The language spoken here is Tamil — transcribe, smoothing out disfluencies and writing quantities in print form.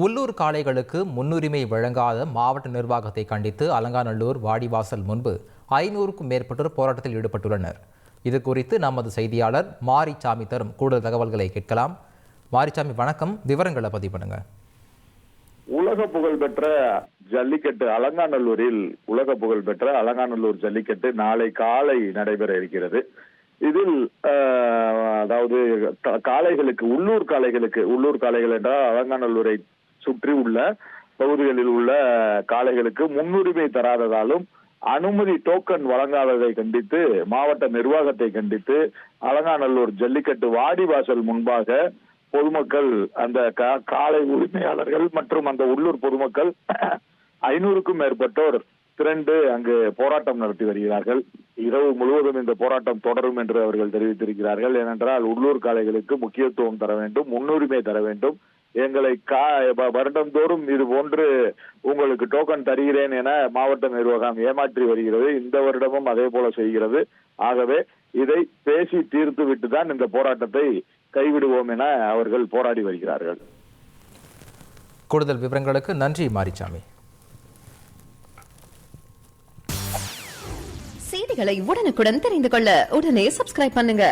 உள்ளூர் காளைகளுக்கு முன்னுரிமை வழங்காத மாவட்ட நிர்வாகத்தை கண்டித்து அலங்காநல்லூர் வாடிவாசல் முன்பு 500க்கும் மேற்பட்டோர் போராட்டத்தில் ஈடுபட்டுள்ளனர். இது குறித்து நமது செய்தியாளர் மாரிசாமி தரும் கூடுதல் தகவல்களை கேட்கலாம். மாரிசாமி வணக்கம், விவரங்களை பதிவு பண்ணுங்க. உலக புகழ்பெற்ற ஜல்லிக்கட்டு அலங்காநல்லூரில் உலக புகழ்பெற்ற அலங்காநல்லூர் ஜல்லிக்கட்டு நாளை காலை நடைபெற இருக்கிறது. இதில் அதாவது காளைகளுக்கு உள்ளூர் காளைகள் என்றால் அலங்காநல்லூரை சுற்றி உள்ள பகுதிகளில் உள்ள காளைகளுக்கு முன்னுரிமை தராததாலும் அனுமதி டோக்கன் வழங்காததை கண்டித்து மாவட்ட நிர்வாகத்தை கண்டித்து அலங்காநல்லூர் ஜல்லிக்கட்டு வாடிவாசல் முன்பாக பொதுமக்கள், அந்த காளை உரிமையாளர்கள் மற்றும் அந்த உள்ளூர் பொதுமக்கள் 500க்கும் மேற்பட்டோர் திரண்டு அங்கு போராட்டம் நடத்தி வருகிறார்கள். இரவு முழுவதும் இந்த போராட்டம் தொடரும் என்று அவர்கள் தெரிவித்திருக்கிறார்கள். ஏனென்றால் உள்ளூர் காளைகளுக்கு முக்கியத்துவம் தர வேண்டும், முன்னுரிமை தர வேண்டும். எங்களை வருடந்தோறும் இது போன்று உங்களுக்கு டோக்கன் தருகிறேன் என மாவட்ட நிர்வாகம் ஏமாற்றி வருகிறது. இந்த வருடமும் அதே போல செய்கிறது. ஆகவே இதை பேசி தீர்த்து விட்டுதான் இந்த போராட்டத்தை கைவிடுவோம் என அவர்கள் போராடி வருகிறார்கள். கூடுதல் விவரங்களுக்கு நன்றி மாரிசாமி. செய்திகளை உடனுக்குடன் தெரிந்து கொள்ள உடனே சப்ஸ்கிரைப் பண்ணுங்க.